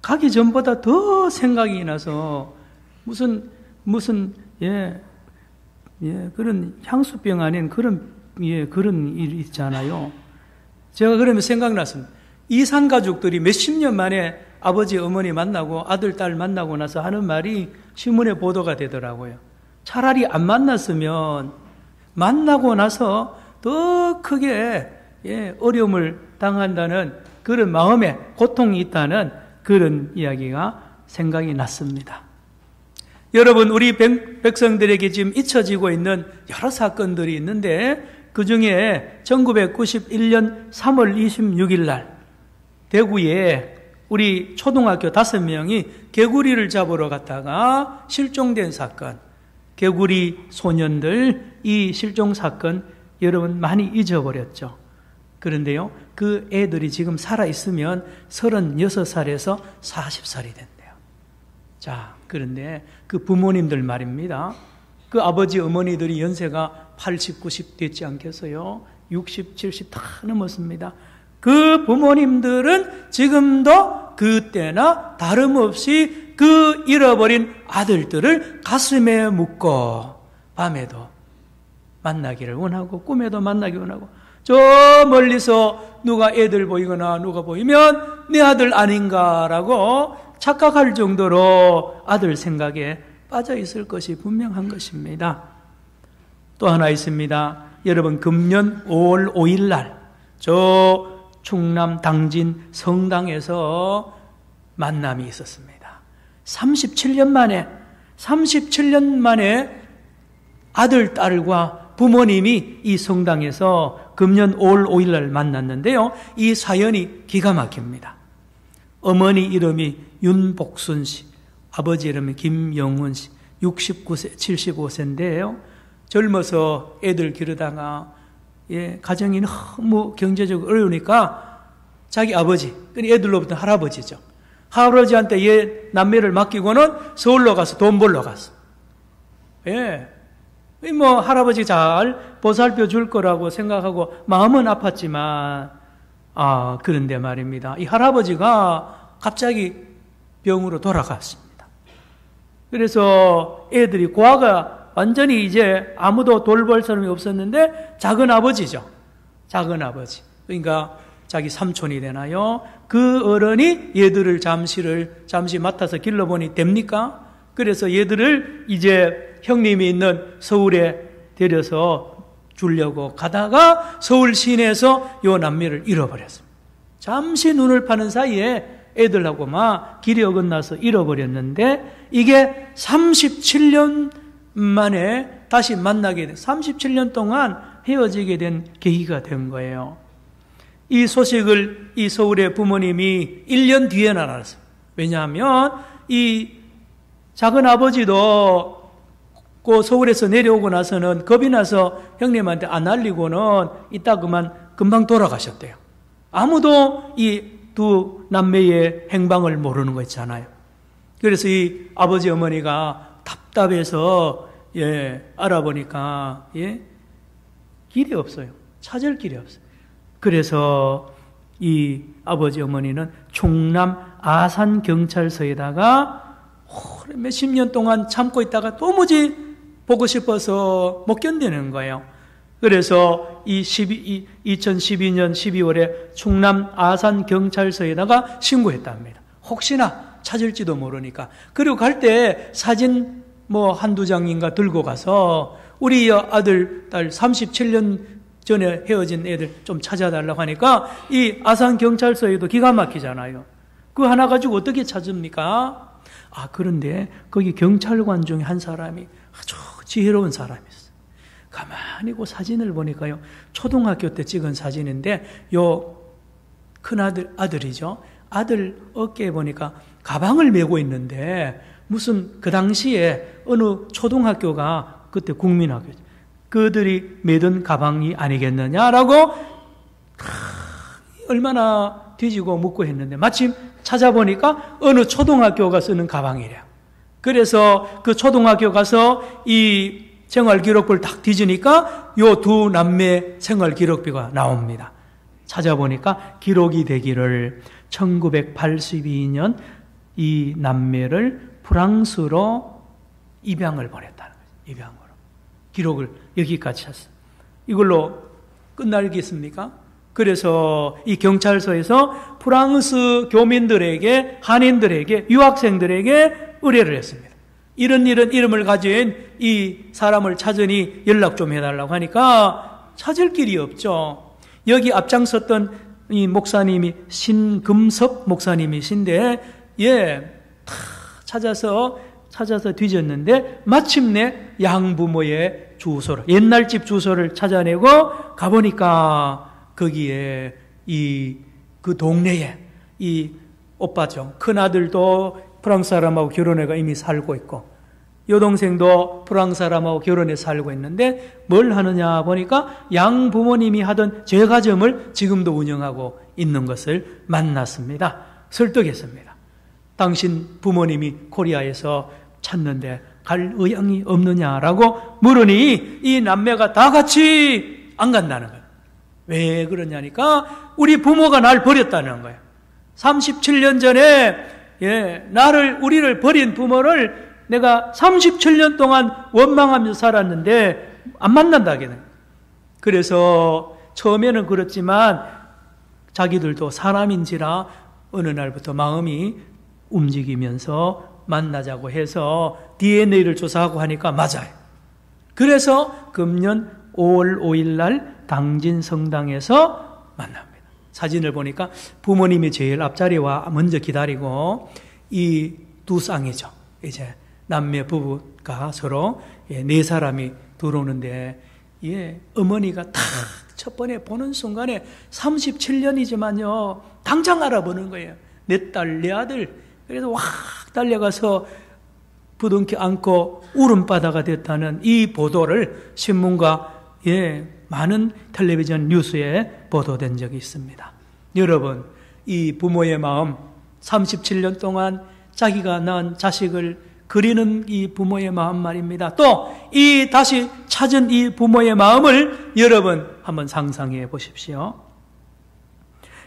가기 전보다 더 생각이 나서 무슨 그런 향수병 아닌 그런 일이 있잖아요. 제가 그러면 생각났습니다. 이산 가족들이 몇십 년 만에 아버지, 어머니 만나고 아들, 딸 만나고 나서 하는 말이 신문에 보도가 되더라고요. 차라리 안 만났으면 만나고 나서 더 크게 어려움을 당한다는 그런 마음에 고통이 있다는 그런 이야기가 생각이 났습니다. 여러분, 우리 백성들에게 지금 잊혀지고 있는 여러 사건들이 있는데 그 중에 1991년 3월 26일 날 대구에 우리 초등학교 5명이 개구리를 잡으러 갔다가 실종된 사건, 개구리 소년들 이 실종 사건 여러분 많이 잊어버렸죠. 그런데요, 그 애들이 지금 살아있으면 36살에서 40살이 된대요. 자, 그런데 그 부모님들 말입니다. 그 아버지, 어머니들이 연세가 80, 90 됐지 않겠어요? 60, 70 다 넘었습니다. 그 부모님들은 지금도 그때나 다름없이 그 잃어버린 아들들을 가슴에 묻고 밤에도 만나기를 원하고 꿈에도 만나기 원하고 저 멀리서 누가 애들 보이거나 누가 보이면 내 아들 아닌가라고 착각할 정도로 아들 생각에 빠져 있을 것이 분명한 것입니다. 또 하나 있습니다. 여러분, 금년 5월 5일 날 저 충남 당진 성당에서 만남이 있었습니다. 37년 만에 아들, 딸과 부모님이 이 성당에서 금년 5월 5일 날 만났는데요. 이 사연이 기가 막힙니다. 어머니 이름이 윤복순 씨, 아버지 이름이 김영훈 씨, 69세, 75세인데요. 젊어서 애들 기르다가 가정이 너무 경제적으로 어려우니까 자기 아버지, 애들로부터 할아버지죠. 할아버지한테 얘 남매를 맡기고는 서울로 가서 돈 벌러 갔어. 할아버지 잘 보살펴 줄 거라고 생각하고 마음은 아팠지만, 그런데 말입니다. 이 할아버지가 갑자기 병으로 돌아갔습니다. 그래서 애들이 고아가 완전히 이제 아무도 돌볼 사람이 없었는데 작은 아버지죠. 작은 아버지. 그러니까 자기 삼촌이 되나요? 그 어른이 얘들을 잠시 맡아서 길러보니 됩니까? 그래서 얘들을 이제 형님이 있는 서울에 데려서 주려고 가다가 서울 시내에서 요 남매를 잃어버렸습니다. 잠시 눈을 파는 사이에 애들하고 막 길이 어긋나서 잃어버렸는데 이게 37년 만에 다시 만나게 된 37년 동안 헤어지게 된 계기가 된 거예요. 이 소식을 이 서울의 부모님이 1년 뒤에 알았어요. 왜냐하면 이 작은 아버지도 그 서울에서 내려오고 나서는 겁이 나서 형님한테 안 알리고는 이따 금방 돌아가셨대요. 아무도 이 두 남매의 행방을 모르는 거 있잖아요. 그래서 이 아버지 어머니가 답답해서 알아보니까 길이 없어요. 찾을 길이 없어요. 그래서 이 아버지 어머니는 충남 아산경찰서에다가 몇십 년 동안 참고 있다가 도무지 보고 싶어서 못 견디는 거예요. 그래서 2012년 12월에 충남 아산경찰서에다가 신고했답니다. 혹시나 찾을지도 모르니까. 그리고 갈 때 사진 한두 장인가 들고 가서 우리 아들, 딸 37년 전에 헤어진 애들 좀 찾아달라고 하니까 이 아산경찰서에도 기가 막히잖아요. 그거 하나 가지고 어떻게 찾습니까? 그런데 거기 경찰관 중에 한 사람이 아주 지혜로운 사람이 있어요. 가만히 그 사진을 보니까요, 초등학교 때 찍은 사진인데 요 아들이죠. 아들 어깨에 보니까 가방을 메고 있는데 무슨 그 당시에 어느 초등학교가 그때 국민학교죠. 그들이 메던 가방이 아니겠느냐라고 얼마나 뒤지고 묻고 했는데 마침 찾아보니까 어느 초등학교가 쓰는 가방이래요. 그래서 그 초등학교 가서 이 생활기록부를 딱 뒤지니까 요 두 남매 생활기록부가 나옵니다. 찾아보니까 기록이 되기를 1982년 이 남매를 프랑스로 입양을 보냈다는 거예요. 입양으로. 기록을 여기까지 했어요. 이걸로 끝나겠습니까? 그래서 이 경찰서에서 프랑스 교민들에게, 한인들에게, 유학생들에게 의뢰를 했습니다. 이런 이름을 가진 이 사람을 찾으니 연락 좀 해달라고 하니까 찾을 길이 없죠. 여기 앞장섰던 이 목사님이 신금섭 목사님이신데, 다 찾아서 뒤졌는데 마침내 양부모의 주소를, 옛날 집 주소를 찾아내고 가보니까 거기에 그 동네에 이 오빠죠. 큰아들도 프랑스 사람하고 결혼해가 이미 살고 있고, 여동생도 프랑스 사람하고 결혼해 살고 있는데 뭘 하느냐 보니까 양 부모님이 하던 제과점을 지금도 운영하고 있는 것을 만났습니다. 설득했습니다. 당신 부모님이 코리아에서 찾는데 갈 의향이 없느냐라고 물으니 이 남매가 다 같이 안 간다는 거예요. 왜 그러냐니까 우리 부모가 날 버렸다는 거예요. 37년 전에 우리를 버린 부모를 내가 37년 동안 원망하면서 살았는데 안 만난다기는. 그래서 처음에는 그렇지만 자기들도 사람인지라 어느 날부터 마음이 움직이면서 만나자고 해서 DNA를 조사하고 하니까 맞아요. 그래서 금년 5월 5일 날 당진 성당에서 만납니다. 사진을 보니까 부모님이 제일 앞자리와 먼저 기다리고 이 두 쌍이죠. 이제 남매 부부가 서로 네 사람이 들어오는데 어머니가 딱 첫 번에 보는 순간에 37년이지만요 당장 알아보는 거예요. 내 딸, 내 아들. 그래서 확 달려가서 부둥켜 안고 울음바다가 됐다는 이 보도를 신문과 많은 텔레비전 뉴스에 보도된 적이 있습니다. 여러분, 이 부모의 마음, 37년 동안 자기가 낳은 자식을 그리는 이 부모의 마음 말입니다. 또 이 다시 찾은 이 부모의 마음을 여러분 한번 상상해 보십시오.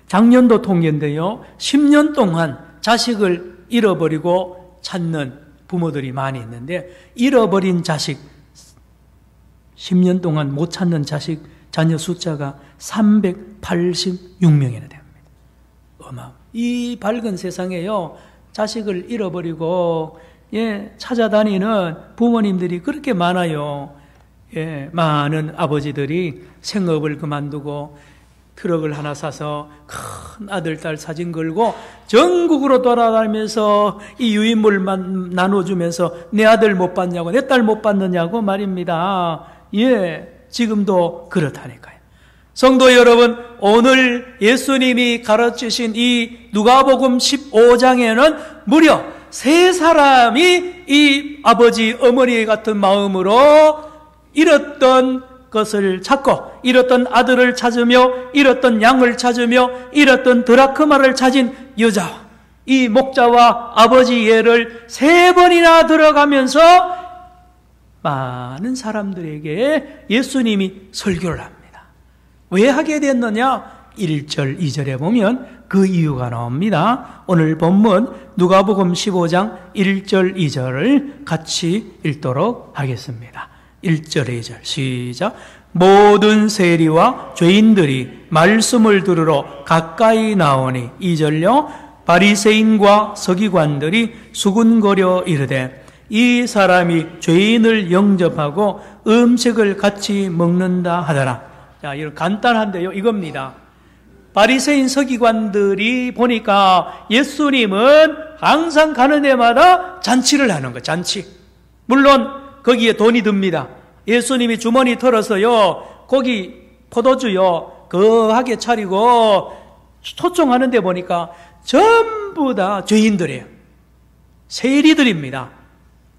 작년도 통계인데요, 10년 동안 자식을 잃어버리고 찾는 부모들이 많이 있는데, 잃어버린 자식, 10년 동안 못 찾는 자녀 숫자가 386명이나 됩니다. 이 밝은 세상에요, 자식을 잃어버리고 찾아다니는 부모님들이 그렇게 많아요. 많은 아버지들이 생업을 그만두고 트럭을 하나 사서 큰 아들, 딸 사진 걸고 전국으로 돌아다니면서 이 유인물만 나눠주면서 내 아들 못 봤냐고, 내 딸 못 봤느냐고 말입니다. 지금도 그렇다니까요. 성도 여러분, 오늘 예수님이 가르치신 이 누가복음 15장에는 무려 3사람이 이 아버지, 어머니 같은 마음으로 잃었던 것을 찾고, 잃었던 아들을 찾으며, 잃었던 양을 찾으며, 잃었던 드라크마를 찾은 여자, 이 목자와 아버지 예를 3번이나 들어가면서 많은 사람들에게 예수님이 설교를 합니다. 왜 하게 됐느냐? 1절, 2절에 보면 그 이유가 나옵니다. 오늘 본문 누가복음 15장 1절, 2절을 같이 읽도록 하겠습니다. 1절, 2절 시작. 모든 세리와 죄인들이 말씀을 들으러 가까이 나오니, 2절요, 바리새인과 서기관들이 수군거려 이르되 이 사람이 죄인을 영접하고 음식을 같이 먹는다 하더라. 자, 이런 간단한데요, 이겁니다. 바리새인 서기관들이 보니까 예수님은 항상 가는 데마다 잔치를 하는 거예요. 잔치. 물론 거기에 돈이 듭니다. 예수님이 주머니 털어서요, 고기, 포도주요 거하게 차리고 초청하는 데 보니까 전부 다 죄인들이에요. 세리들입니다.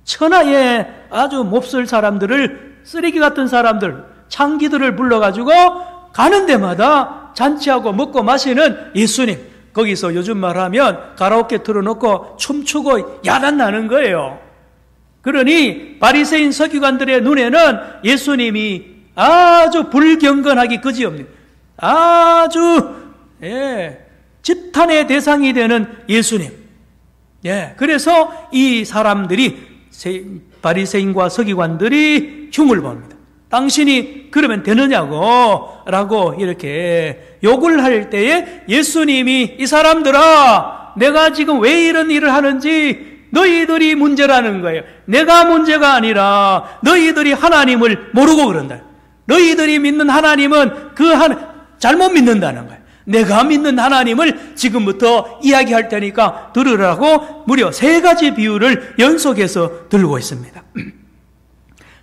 천하에 아주 몹쓸 사람들을, 쓰레기 같은 사람들, 창기들을 불러가지고 가는 데마다 잔치하고 먹고 마시는 예수님. 거기서 요즘 말하면 가라오케 틀어놓고 춤추고 야단나는 거예요. 그러니 바리새인 서기관들의 눈에는 예수님이 아주 불경건하기 그지없는, 아주 지탄의 대상이 되는 예수님. 예, 그래서 이 사람들이 바리새인과 서기관들이 흉을 봅니다. 당신이 그러면 되느냐고 라고 이렇게 욕을 할 때에 예수님이 이 사람들아, 내가 지금 왜 이런 일을 하는지 너희들이 문제라는 거예요. 내가 문제가 아니라 너희들이 하나님을 모르고 그런다. 너희들이 믿는 하나님은 잘못 믿는다는 거예요. 내가 믿는 하나님을 지금부터 이야기할 테니까 들으라고 무려 3가지 비유를 연속해서 들고 있습니다.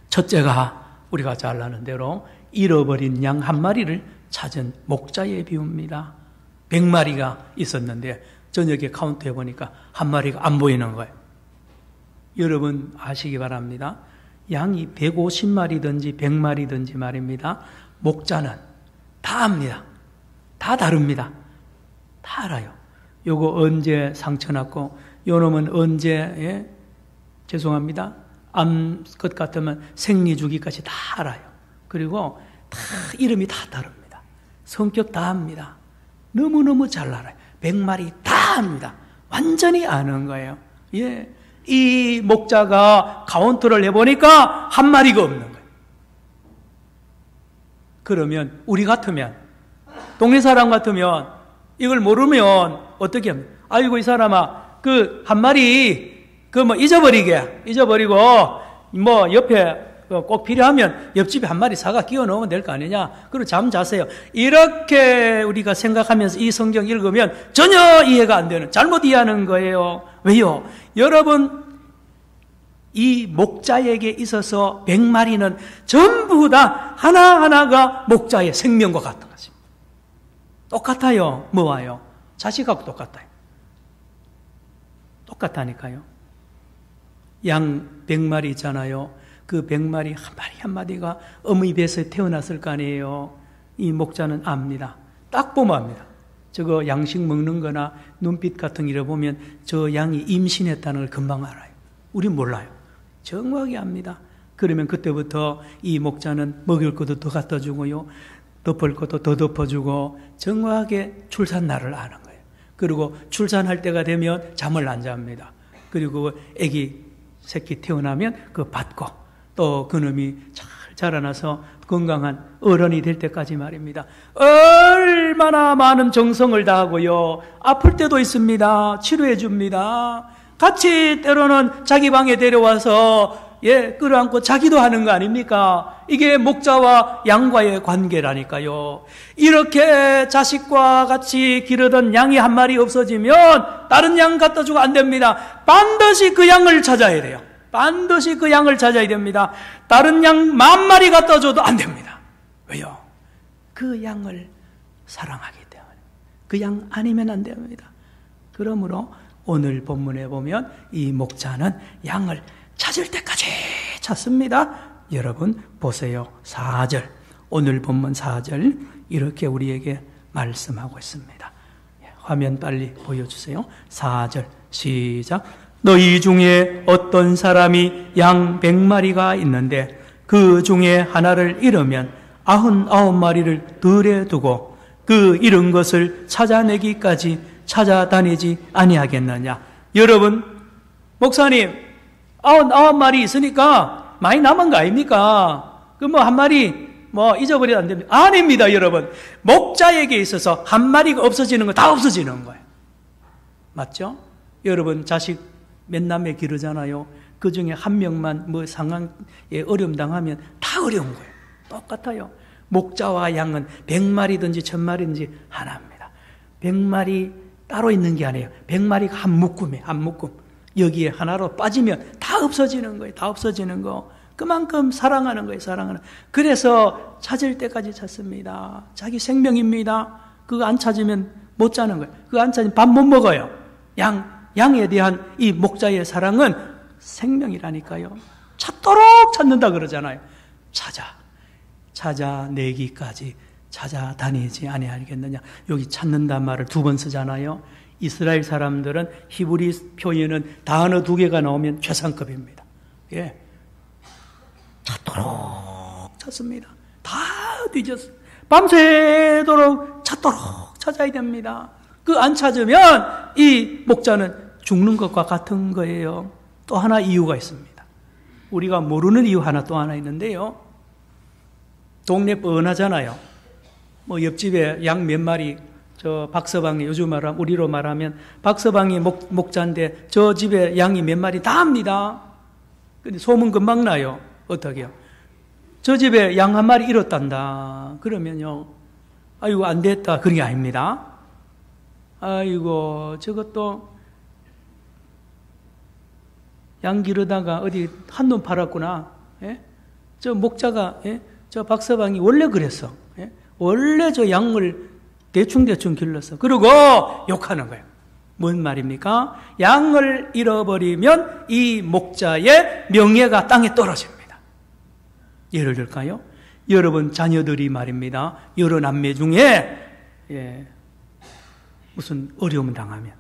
첫째가 우리가 잘 아는 대로 잃어버린 양 한 마리를 찾은 목자의 비유입니다. 100마리가 있었는데 저녁에 카운트해 보니까 한 마리가 안 보이는 거예요. 여러분 아시기 바랍니다. 양이 150마리든지 100마리든지 말입니다. 목자는 다 압니다. 다 다릅니다. 다 알아요. 요거 언제 상처 났고 요 놈은 언제 죄송합니다. 암 것 같으면 생리 주기까지 다 알아요. 그리고 다 이름이 다 다릅니다. 성격 다 압니다. 너무너무 잘 알아요. 100마리 다 압니다. 완전히 아는 거예요. 예. 이 목자가 카운트를 해보니까 한 마리가 없는 거예요. 그러면 우리 같으면, 동네 사람 같으면 이걸 모르면 어떻게 합니까? 아이고 이 사람아, 그 한 마리 잊어버리고 옆에 꼭 필요하면 옆집에 한 마리 사가 끼워 넣으면 될 거 아니냐. 그리고 잠 자세요. 이렇게 우리가 생각하면서 이 성경 읽으면 전혀 이해가 안 되는, 잘못 이해하는 거예요. 왜요? 여러분, 이 목자에게 있어서 100마리는 전부 다 하나하나가 목자의 생명과 같은 것입니다. 똑같아요. 뭐와요? 자식하고 똑같아요. 똑같다니까요. 양 100마리 있잖아요. 그 100마리 한 마리 한 마리가 어머니 배에서 태어났을 거 아니에요. 이 목자는 압니다. 딱 보면 압니다. 저거 양식 먹는 거나 눈빛 같은 거 보면 저 양이 임신했다는 걸 금방 알아요. 우린 몰라요. 정확히 압니다. 그러면 그때부터 이 목자는 먹을 것도 더 갖다 주고요. 덮을 것도 더 덮어주고 정확하게 출산 날을 아는 거예요. 그리고 출산할 때가 되면 잠을 안 잡니다. 그리고 아기 새끼 태어나면 그거 받고 또 그놈이 잘 자라나서 건강한 어른이 될 때까지 말입니다. 얼마나 많은 정성을 다하고요. 아플 때도 있습니다. 치료해 줍니다. 같이 때로는 자기 방에 데려와서 끌어안고 자기도 하는 거 아닙니까? 이게 목자와 양과의 관계라니까요. 이렇게 자식과 같이 기르던 양이 한 마리 없어지면 다른 양 갖다 주고 안 됩니다. 반드시 그 양을 찾아야 돼요. 반드시 그 양을 찾아야 됩니다. 다른 양 10,000마리 갖다 줘도 안 됩니다. 왜요? 그 양을 사랑하기 때문에. 그 양 아니면 안 됩니다. 그러므로 오늘 본문에 보면 이 목자는 양을 찾을 때까지 찾습니다. 여러분 보세요. 4절, 오늘 본문 4절 이렇게 우리에게 말씀하고 있습니다. 화면 빨리 보여주세요. 4절 시작. 너희 중에 어떤 사람이 양 100마리가 있는데 그 중에 하나를 잃으면 99마리를 들에 두고 그 잃은 것을 찾아내기까지 찾아다니지 아니하겠느냐. 여러분, 목사님 99마리 있으니까 많이 남은 거 아닙니까? 그 한 마리 잊어버리면 안 됩니다. 아닙니다, 여러분. 목자에게 있어서 한 마리가 없어지는 거 다 없어지는 거예요. 맞죠? 여러분 자식 몇 남매 기르잖아요. 그 중에 한 명만 상황에 어려움 당하면 다 어려운 거예요. 똑같아요. 목자와 양은 100마리든지 1000마리든지 하나입니다. 100마리 따로 있는 게 아니에요. 100마리가 한 묶음이에요. 한 묶음. 여기에 하나로 빠지면 다 없어지는 거예요. 다 없어지는 거. 그만큼 사랑하는 거예요. 사랑하는. 그래서 찾을 때까지 찾습니다. 자기 생명입니다. 그거 안 찾으면 못 자는 거예요. 그거 안 찾으면 밥 못 먹어요. 양에 대한 이 목자의 사랑은 생명이라니까요. 찾도록 찾는다 그러잖아요. 찾아내기까지 찾아다니지 아니하겠느냐. 여기 찾는단 말을 2번 쓰잖아요. 이스라엘 사람들은 히브리 표현은 단어 2개가 나오면 최상급입니다. 찾도록 찾습니다. 다 뒤졌어요. 밤새도록 찾도록 찾아야 됩니다. 그 안 찾으면 이 목자는 죽는 것과 같은 거예요. 또 하나 이유가 있습니다. 우리가 모르는 이유 또 하나 있는데요. 동네 뻔하잖아요. 뭐 옆집에 양 몇 마리, 저 박서방이 요즘 우리로 말하면 박서방이 목자인데 저 집에 양이 몇 마리 다 합니다. 근데 소문 금방 나요. 어떻게요? 저 집에 양 한 마리 잃었단다. 그러면요, 아이고 안 됐다. 그런 게 아닙니다. 아이고 저것도 양 기르다가 어디 한눈 팔았구나. 예? 저 목자가, 예? 저 박서방이 원래 그랬어. 예? 원래 저 양을 대충 길렀어. 그리고 욕하는 거예요. 뭔 말입니까? 양을 잃어버리면 이 목자의 명예가 땅에 떨어집니다. 예를 들까요? 여러분 자녀들이 말입니다. 여러 남매 중에 무슨 어려움 당하면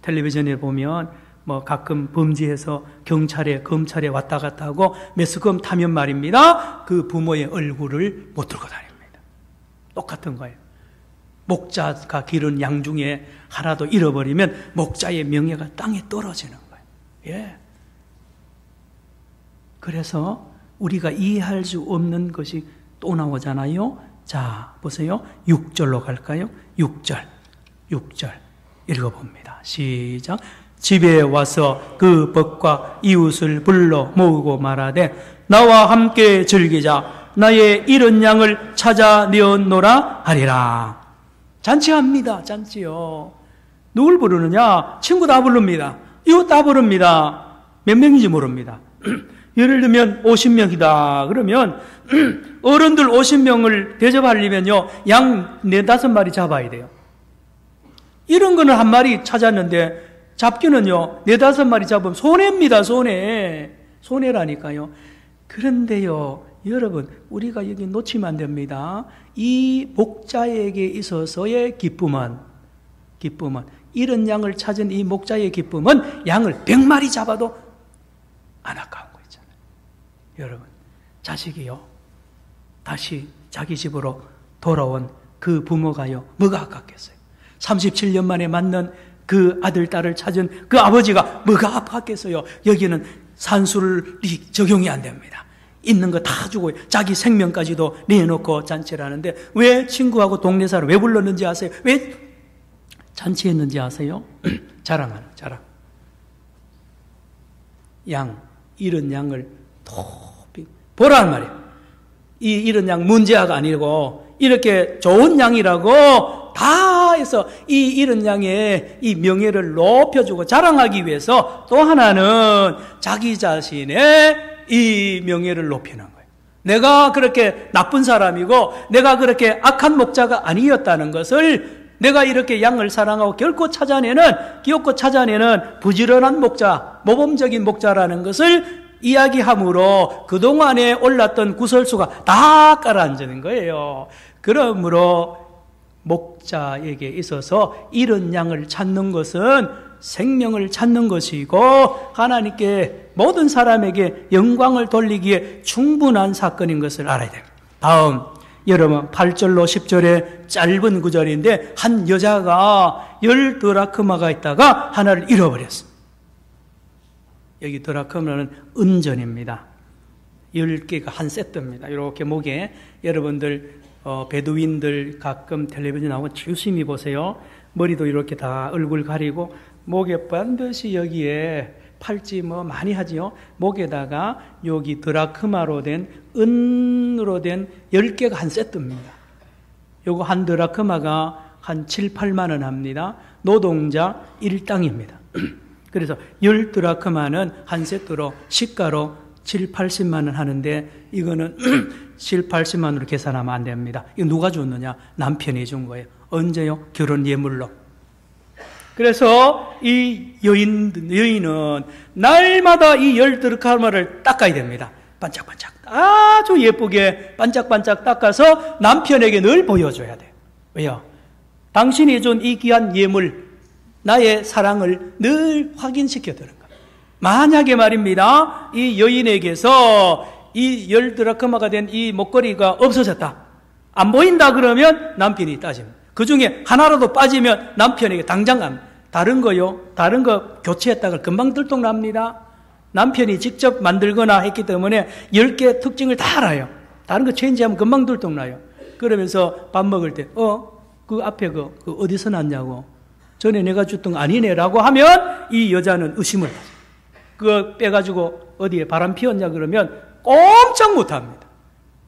텔레비전에 보면 뭐 가끔 범죄해서 경찰에 검찰에 왔다 갔다 하고 매스컴 타면 말입니다. 그 부모의 얼굴을 못 들고 다닙니다. 똑같은 거예요. 목자가 기른 양 중에 하나도 잃어버리면 목자의 명예가 땅에 떨어지는 거예요. 예. 그래서 우리가 이해할 수 없는 것이 또 나오잖아요. 자, 보세요. 6절로 갈까요? 6절 읽어봅니다. 시작. 집에 와서 그 벗과 이웃을 불러 모으고 말하되 나와 함께 즐기자. 나의 잃은 양을 찾아내었노라 하리라. 잔치합니다. 잔치요. 누굴 부르느냐? 친구 다 부릅니다. 이웃 다 부릅니다. 몇 명인지 모릅니다. 예를 들면 50명이다. 그러면 어른들 50명을 대접하려면요, 양 4-5마리 잡아야 돼요. 이런 거는 한 마리 찾았는데 잡기는요 4-5마리 잡으면 손해입니다. 손해라니까요. 그런데요 여러분, 우리가 여기 놓치면 안 됩니다. 이 목자에게 있어서의 기쁨은 이런 양을 찾은 이 목자의 기쁨은 양을 100마리 잡아도 안 아까운 거 있잖아요. 여러분, 자식이요 다시 자기 집으로 돌아온 그 부모가요 뭐가 아깝겠어요? 37년 만에 만난 그 아들, 딸을 찾은 그 아버지가 뭐가 아팠겠어요? 여기는 산술이 적용이 안 됩니다. 있는 거 다 주고 자기 생명까지도 내놓고 잔치를 하는데 왜 친구하고 동네 사람 왜 불렀는지 아세요? 왜 잔치했는지 아세요? 자랑. 잃은 양을 높이 보라는 말이에요. 이 잃은 양 문제아가 아니고 이렇게 좋은 양이라고 다 해서 이 잃은 양의 이 명예를 높여주고 자랑하기 위해서 또 하나는 자기 자신의 이 명예를 높이는 거예요. 내가 그렇게 나쁜 사람이고 내가 그렇게 악한 목자가 아니었다는 것을 내가 이렇게 양을 사랑하고 귀엽고 찾아내는 부지런한 목자, 모범적인 목자라는 것을 이야기함으로 그동안에 올랐던 구설수가 다 가라앉는 거예요. 그러므로 목자에게 있어서 잃은 양을 찾는 것은 생명을 찾는 것이고 하나님께 모든 사람에게 영광을 돌리기에 충분한 사건인 것을 알아야 됩니다. 다음, 여러분 8절로 10절의 짧은 구절인데 한 여자가 10드라크마가 있다가 하나를 잃어버렸습니다. 여기 드라크마는 은전입니다. 10개가 한 세트입니다. 이렇게 목에 여러분들 베두인들 가끔 텔레비전 나오면 유심히 보세요. 머리도 이렇게 다 얼굴 가리고 목에 반드시 여기에 팔찌 뭐 많이 하지요. 목에다가 여기 드라크마로 된 은으로 된 10개가 한 세트입니다. 요거 한 드라크마가 한 7, 8만 원 합니다. 노동자 1당입니다. 그래서 10드라크마는 한 세트로 시가로 7, 80만 원 하는데 이거는 7, 80만 원으로 계산하면 안 됩니다. 이거 누가 줬느냐? 남편이 준 거예요. 언제요? 결혼 예물로. 그래서 이 여인은 날마다 이 10드라크마를 닦아야 됩니다. 반짝반짝 아주 예쁘게 반짝반짝 닦아서 남편에게 늘 보여줘야 돼요. 왜요? 당신이 준 이 귀한 예물, 나의 사랑을 늘 확인시켜드는 거예요. 만약에 말입니다, 이 여인에게서 이 10드라크마가 된 이 목걸이가 없어졌다, 안 보인다 그러면 남편이 따집니다. 그 중에 하나라도 빠지면 남편에게 당장 다른 거 교체했다가 금방 들통납니다. 남편이 직접 만들거나 했기 때문에 10개 특징을 다 알아요. 다른 거 체인지하면 금방 들통나요. 그러면서 밥 먹을 때, 그 앞에 그 어디서 났냐고. 전에 내가 줬던 거 아니네라고 하면 이 여자는 의심을 하죠. 그거 빼가지고 어디에 바람 피웠냐 그러면 꼼짝 못합니다.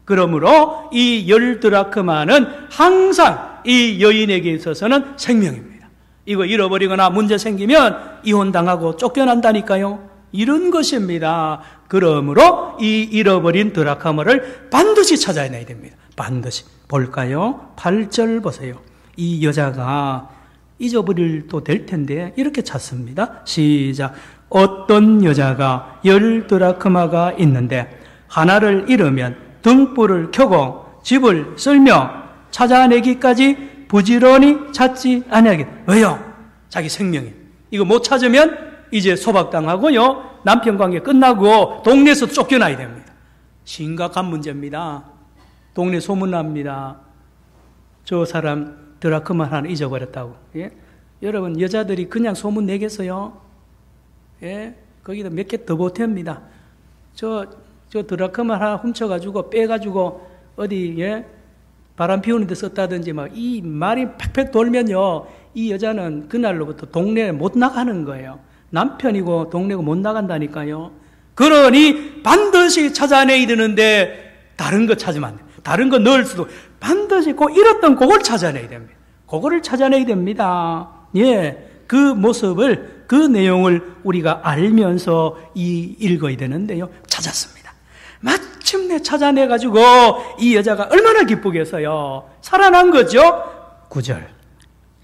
그러므로 이 10드라크마는 항상 이 여인에게 있어서는 생명입니다. 이거 잃어버리거나 문제 생기면 이혼당하고 쫓겨난다니까요. 이런 것입니다. 그러므로 이 잃어버린 드라크마를 반드시 찾아내야 됩니다. 반드시. 볼까요? 8절 보세요. 이 여자가 잊어버릴도 될 텐데 이렇게 찾습니다. 시작. 어떤 여자가 10드라크마가 있는데 하나를 잃으면 등불을 켜고 집을 쓸며 찾아내기까지 부지런히 찾지 아니하겠. 왜요? 자기 생명이. 이거 못 찾으면 이제 소박당하고요. 남편 관계 끝나고 동네에서 쫓겨나야 됩니다. 심각한 문제입니다. 동네 소문납니다. 저 사람 드라크마 하나 잊어버렸다고. 예? 여러분 여자들이 그냥 소문 내겠어요? 예? 거기다 몇 개 더 보탭니다. 저 드라크마 하나 훔쳐가지고 빼가지고 어디 바람 피우는 데 썼다든지 막 이 말이 팩팩 돌면요. 이 여자는 그날로부터 동네에 못 나가는 거예요. 남편이고 동네고 못 나간다니까요. 그러니 반드시 찾아내야 되는데 다른 거 찾으면 안 돼요. 다른 거 넣을 수도 반드시 꼭 잃었던 그걸 찾아내야 됩니다. 그거를 찾아내야 됩니다. 예, 그 모습을 그 내용을 우리가 알면서 읽어야 되는데요. 찾았습니다. 마침내 찾아내가지고 이 여자가 얼마나 기쁘겠어요. 살아난 거죠. 9절.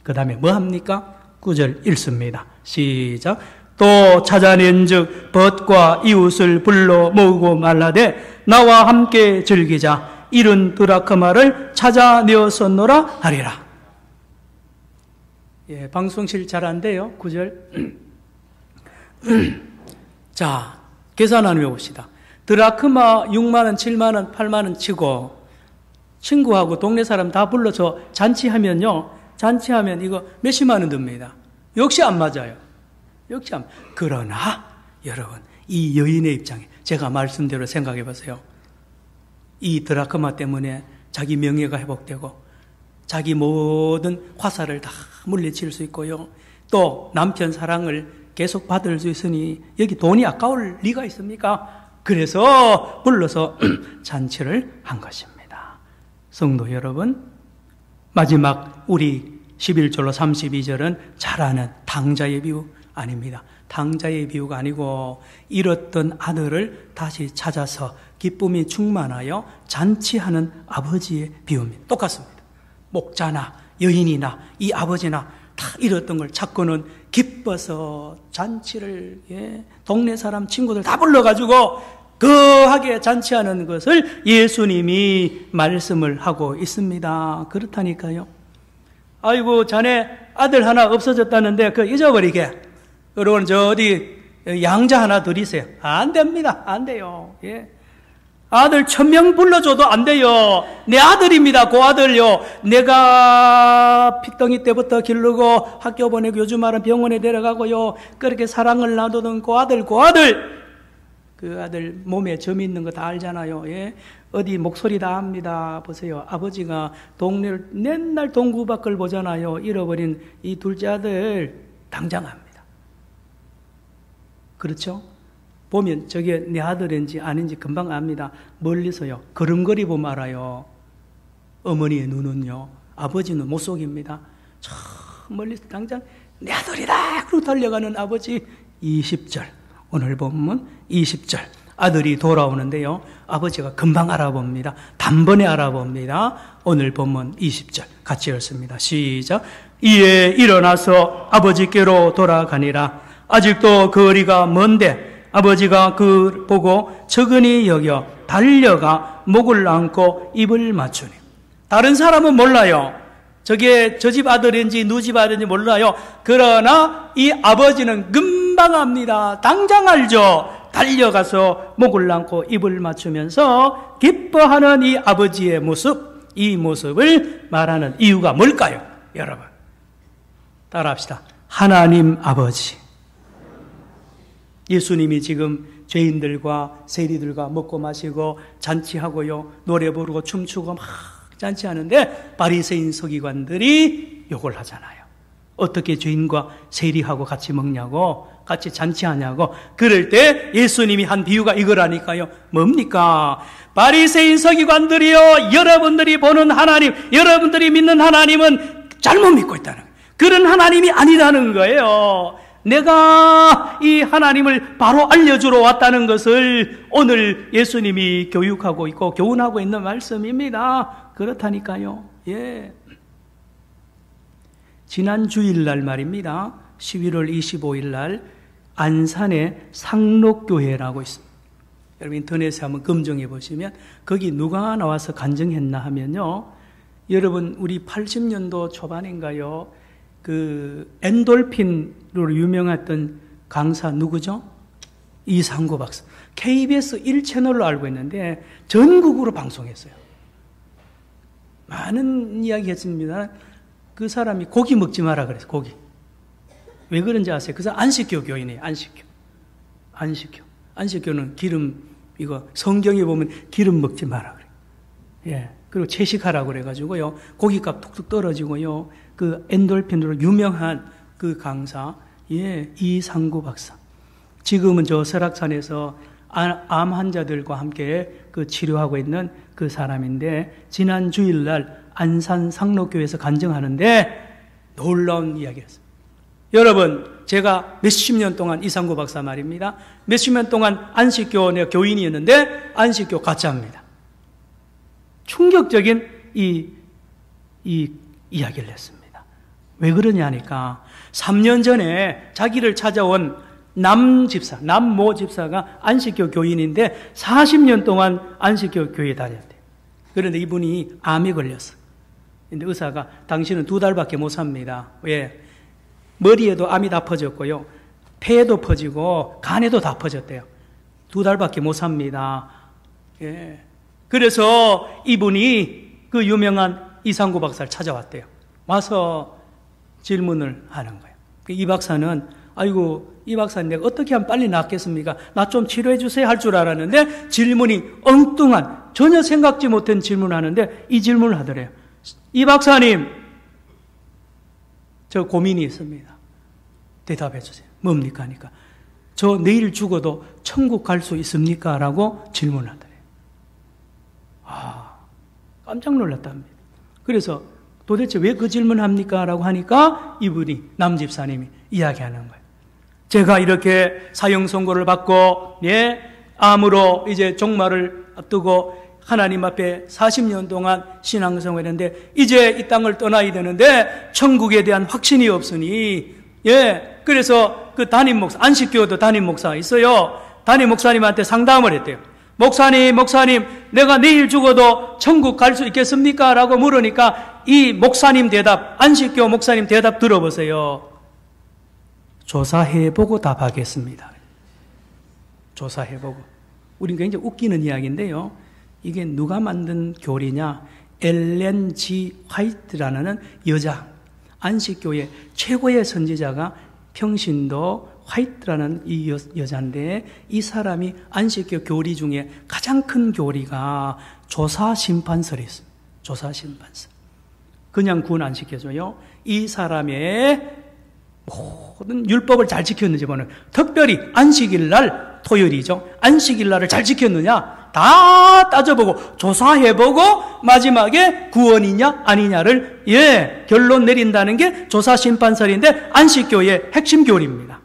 그 다음에 뭐 합니까? 9절 읽습니다. 시작. 또 찾아낸 즉 벗과 이웃을 불러 모으고 말라되 나와 함께 즐기자. 잃은 드라크마를 찾아내었었노라 하리라. 예, 방송실 잘 안 돼요. 9절. 자, 계산 한번 해봅시다. 드라크마 6만원, 7만원, 8만원 치고 친구하고 동네 사람 다 불러서 잔치하면요. 잔치하면 이거 몇십만원 듭니다. 역시 안 맞아요. 역시 안. 그러나 여러분 이 여인의 입장에 제가 말씀대로 생각해 보세요. 이 드라크마 때문에 자기 명예가 회복되고 자기 모든 화살을 다 물리칠 수 있고요. 또 남편 사랑을 계속 받을 수 있으니 여기 돈이 아까울 리가 있습니까? 그래서 불러서 잔치를 한 것입니다. 성도 여러분, 마지막 우리 11절로 32절은 잘 아는 당자의 비유 아닙니다. 당자의 비유가 아니고 잃었던 아들을 다시 찾아서 기쁨이 충만하여 잔치하는 아버지의 비유입니다. 똑같습니다. 목자나 여인이나 이 아버지나 다 잃었던 걸 찾고는 기뻐서 잔치를 동네 사람 친구들 다 불러가지고 거하게 잔치하는 것을 예수님이 말씀을 하고 있습니다. 그렇다니까요. 아이고 자네 아들 하나 없어졌다는데 그거 잊어버리게. 여러분 저 어디 양자 하나 드리세요. 안 됩니다. 안 돼요. 예. 아들 1000명 불러줘도 안 돼요. 내 아들입니다. 그 아들요. 내가 핏덩이 때부터 기르고 학교 보내고 요즘 말은 병원에 데려가고요. 그렇게 사랑을 놔두던 그 아들. 그 아들 몸에 점 있는 거 다 알잖아요. 예? 어디 목소리 다 합니다. 보세요. 아버지가 동네를 맨날 동구 밖을 보잖아요. 잃어버린 이 둘째 아들 당장합니다. 그렇죠? 보면 저게 내 아들인지 아닌지 금방 압니다. 멀리서요. 걸음걸이 보면 알아요. 어머니의 눈은요. 아버지는 못 속입니다. 저 멀리서 당장 내 아들이다! 그러고 달려가는 아버지. 20절. 오늘 본문 20절. 아들이 돌아오는데요. 아버지가 금방 알아봅니다. 단번에 알아봅니다. 오늘 본문 20절. 같이 읽습니다. 시작. 이에 일어나서 아버지께로 돌아가니라. 아직도 거리가 먼데 아버지가 그 보고 적은히 여겨 달려가 목을 안고 입을 맞추니. 다른 사람은 몰라요. 저게 저 집 아들인지 누 집 아들인지 몰라요. 그러나 이 아버지는 금방 압니다. 당장 알죠. 달려가서 목을 안고 입을 맞추면서 기뻐하는 이 아버지의 모습, 이 모습을 말하는 이유가 뭘까요? 여러분 따라합시다. 하나님 아버지. 예수님이 지금 죄인들과 세리들과 먹고 마시고 잔치하고요, 노래 부르고 춤추고 막 잔치하는데 바리새인 서기관들이 욕을 하잖아요. 어떻게 죄인과 세리하고 같이 먹냐고, 같이 잔치하냐고. 그럴 때 예수님이 한 비유가 이거라니까요. 뭡니까? 바리새인 서기관들이요, 여러분들이 보는 하나님, 여러분들이 믿는 하나님은 잘못 믿고 있다는 거예요. 그런 하나님이 아니라는 거예요. 내가 이 하나님을 바로 알려주러 왔다는 것을 오늘 예수님이 교육하고 있고 교훈하고 있는 말씀입니다. 그렇다니까요. 예. 지난 주일날 말입니다. 11월 25일날 안산에 상록교회라고 있습니다. 여러분 인터넷에 한번 검증해 보시면 거기 누가 나와서 간증했나 하면요, 여러분 우리 80년도 초반인가요, 그 엔돌핀으로 유명했던 강사 누구죠? 이상구 박사. KBS 1채널로 알고 있는데 전국으로 방송했어요. 많은 이야기 했습니다. 그 사람이 고기 먹지 마라 그랬어요. 고기. 왜 그런지 아세요? 그 사람 안식교 교인이에요. 안식교는 기름, 이거 성경에 보면 기름 먹지 마라 그래요. 예. 그리고 채식하라고 그래가지고요, 고기값 툭툭 떨어지고요, 그 엔돌핀으로 유명한 그 강사, 예, 이상구 박사. 지금은 저 설악산에서 암 환자들과 함께 그 치료하고 있는 그 사람인데, 지난 주일날 안산 상록교회에서 간증하는데 놀라운 이야기를 했어요. 여러분, 제가 몇십 년 동안 이상구 박사 말입니다. 몇십 년 동안 안식교 내 교인이었는데 안식교 가짜입니다. 충격적인 이 이야기를 했습니다. 왜 그러냐니까 3년 전에 자기를 찾아온 남모 집사가 안식교 교인인데 40년 동안 안식교 교회에 다녔대요. 그런데 이분이 암에 걸렸어. 근데 의사가 당신은 2달밖에 못 삽니다. 왜? 머리에도 암이 다 퍼졌고요, 폐에도 퍼지고 간에도 다 퍼졌대요. 2달밖에 못 삽니다. 예. 그래서 이분이 그 유명한 이상구 박사를 찾아왔대요. 와서 질문을 하는 거예요. 이 박사는, 아이고, 이 박사님 내가 어떻게 하면 빨리 낫겠습니까? 나 좀 치료해 주세요 할 줄 알았는데 질문이 엉뚱한, 전혀 생각지 못한 질문을 하는데 이 질문을 하더래요. 이 박사님, 저 고민이 있습니다. 대답해 주세요. 뭡니까? 하니까 저 내일 죽어도 천국 갈 수 있습니까? 라고 질문을 하더래요. 깜짝 놀랐답니다. 그래서 도대체 왜 그 질문을 합니까? 라고 하니까 이분이, 남집사님이 이야기하는 거예요. 제가 이렇게 사형 선고를 받고, 예, 암으로 이제 종말을 앞두고 하나님 앞에 40년 동안 신앙생활을 했는데 이제 이 땅을 떠나야 되는데 천국에 대한 확신이 없으니, 예, 그래서 그 담임 목사, 안식교도 담임 목사가 있어요. 담임 목사님한테 상담을 했대요. 목사님, 내가 내일 죽어도 천국 갈 수 있겠습니까? 라고 물으니까 이 목사님 대답, 안식교 목사님 대답 들어보세요. 조사해보고 답하겠습니다. 조사해보고. 우린 굉장히 웃기는 이야기인데요, 이게 누가 만든 교리냐? 엘렌 G 화이트라는 여자, 안식교의 최고의 선지자가 평신도 화이트라는 이 여자인데, 이 사람이 안식교 교리 중에 가장 큰 교리가 조사심판설이 있습니다. 조사심판설. 그냥 구원 안 시켜줘요. 이 사람의 모든 율법을 잘 지켰는지 보는, 특별히 안식일 날, 토요일이죠. 안식일 날을 잘 지켰느냐 다 따져보고 조사해보고 마지막에 구원이냐 아니냐를, 예, 결론 내린다는 게 조사심판설인데 안식교의 핵심 교리입니다.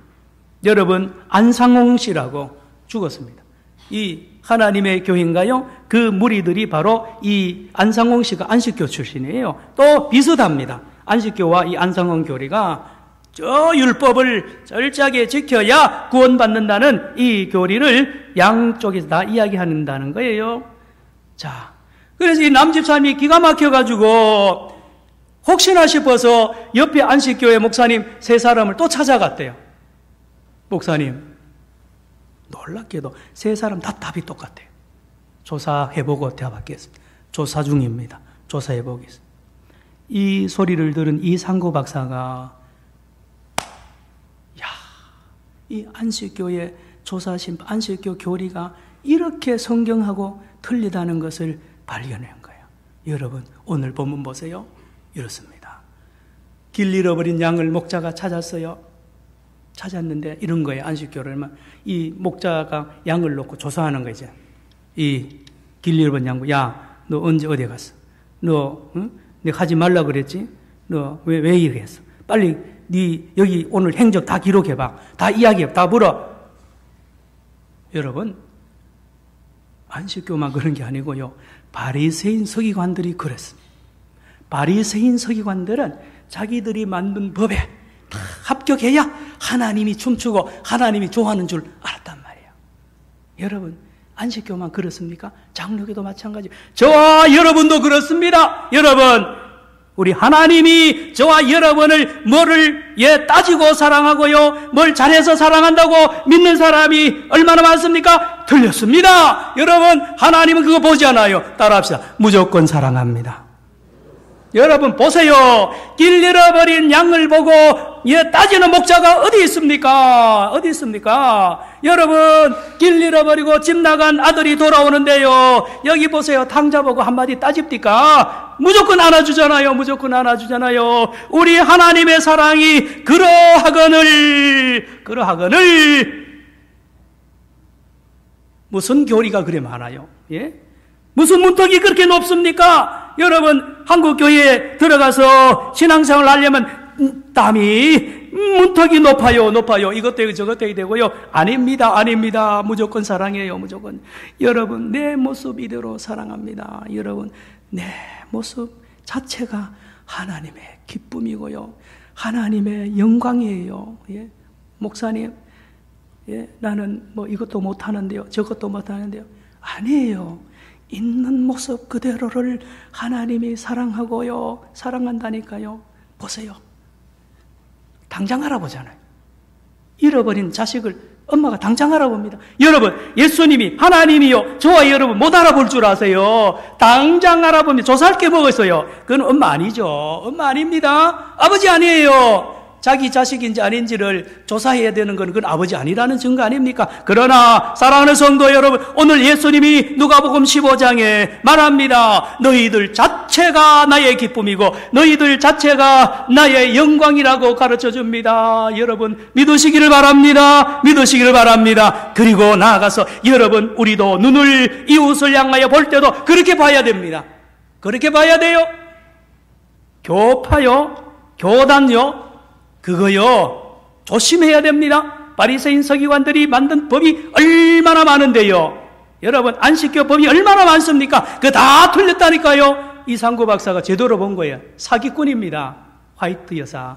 여러분, 안상홍 씨라고 죽었습니다. 이 하나님의 교회인가요? 그 무리들이 바로 이 안상홍 씨가 안식교 출신이에요. 또 비슷합니다. 안식교와 이 안상홍 교리가 저 율법을 철저하게 지켜야 구원받는다는 이 교리를 양쪽에서 다 이야기한다는 거예요. 자, 그래서 이 남집사님이 기가 막혀가지고 혹시나 싶어서 옆에 안식교회 목사님 3사람을 또 찾아갔대요. 목사님, 놀랍게도 3사람 다 답이 똑같아요. 조사해보고 대답하겠습니다. 조사 중입니다. 조사해보겠습니다. 이 소리를 들은 이상구 박사가 이 안식교의 조사심, 안식교 교리가 이렇게 성경하고 틀리다는 것을 발견한 거예요. 여러분, 오늘 본문 보세요. 이렇습니다. 길 잃어버린 양을 목자가 찾았어요. 찾았는데 이런 거예요. 안식교를 이 목자가 양을 놓고 조사하는 거죠. 이 길 잃어버린 양, 야, 너 언제 어디 갔어? 너, 응? 내가 하지 말라 그랬지? 너 왜 이렇게 했어? 빨리 네 여기 오늘 행적 다 기록해봐. 다 이야기해. 다 물어. 여러분, 안식교만 그런 게 아니고요. 바리새인 서기관들이 그랬습니다. 바리새인 서기관들은 자기들이 만든 법에 다 합격해야 하나님이 춤추고 하나님이 좋아하는 줄 알았단 말이에요. 여러분, 안식교만 그렇습니까? 장로교도 마찬가지. 저와 여러분도 그렇습니다. 여러분, 우리 하나님이 저와 여러분을 뭐를 따지고 사랑하고요, 뭘 잘해서 사랑한다고 믿는 사람이 얼마나 많습니까? 틀렸습니다. 여러분, 하나님은 그거 보지 않아요. 따라합시다. 무조건 사랑합니다. 여러분 보세요. 길 잃어버린 양을 보고 따지는 목자가 어디 있습니까? 어디 있습니까? 여러분, 길 잃어버리고 집 나간 아들이 돌아오는데요, 여기 보세요. 당자 보고 한마디 따집니까? 무조건 안아주잖아요. 무조건 안아주잖아요. 우리 하나님의 사랑이 그러하거늘 무슨 교리가 그래 많아요? 예? 무슨 문턱이 그렇게 높습니까? 여러분, 한국교회에 들어가서 신앙생활을 하려면 땀이 문턱이 높아요. 이것도 되고 저것도 되고요. 아닙니다. 무조건 사랑해요. 무조건. 여러분, 내 모습 이대로 사랑합니다. 여러분, 내 모습 자체가 하나님의 기쁨이고요, 하나님의 영광이에요. 예? 목사님, 나는 뭐 이것도 못하는데요, 저것도 못하는데요. 아니에요. 있는 모습 그대로를 하나님이 사랑하고요, 사랑한다니까요. 보세요. 당장 알아보잖아요. 잃어버린 자식을 엄마가 당장 알아봅니다. 여러분, 예수님이, 하나님이요, 저와 여러분 못 알아볼 줄 아세요? 당장 알아보면 조사할 게 뭐가 있어요? 그건 엄마 아니죠. 엄마 아닙니다. 아버지 아니에요. 자기 자식인지 아닌지를 조사해야 되는 건 그건 아버지 아니라는 증거 아닙니까? 그러나 사랑하는 성도 여러분, 오늘 예수님이 누가복음 15장에 말합니다. 너희들 자체가 나의 기쁨이고 너희들 자체가 나의 영광이라고 가르쳐줍니다. 여러분, 믿으시기를 바랍니다. 그리고 나아가서 여러분, 우리도 눈을 이웃을 향하여 볼 때도 그렇게 봐야 됩니다. 그렇게 봐야 돼요. 교파요, 교단요, 그거요, 조심해야 됩니다. 바리새인 서기관들이 만든 법이 얼마나 많은데요. 여러분, 안식교 법이 얼마나 많습니까? 그거 다 틀렸다니까요. 이상구 박사가 제대로 본 거예요. 사기꾼입니다. 화이트 여사.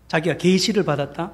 자기가 계시를 받았다?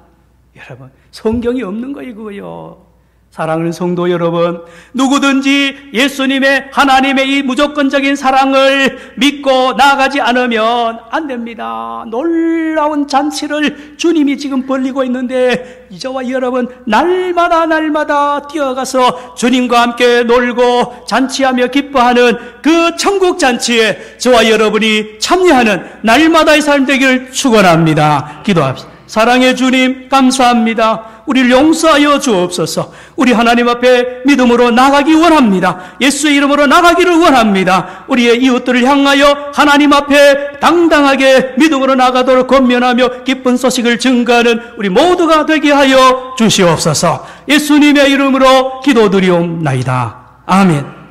여러분, 성경이 없는 거예요, 그거요. 사랑하는 성도 여러분, 누구든지 예수님의, 하나님의 이 무조건적인 사랑을 믿고 나아가지 않으면 안 됩니다. 놀라운 잔치를 주님이 지금 벌리고 있는데, 저와 여러분 날마다 뛰어가서 주님과 함께 놀고 잔치하며 기뻐하는 그 천국 잔치에 저와 여러분이 참여하는 날마다의 삶 되기를 축원합니다. 기도합시다. 사랑의 주님, 감사합니다. 우리를 용서하여 주옵소서. 우리 하나님 앞에 믿음으로 나가기 원합니다. 예수의 이름으로 나가기를 원합니다. 우리의 이웃들을 향하여 하나님 앞에 당당하게 믿음으로 나가도록 권면하며 기쁜 소식을 증거하는 우리 모두가 되게 하여 주시옵소서. 예수님의 이름으로 기도드리옵나이다. 아멘.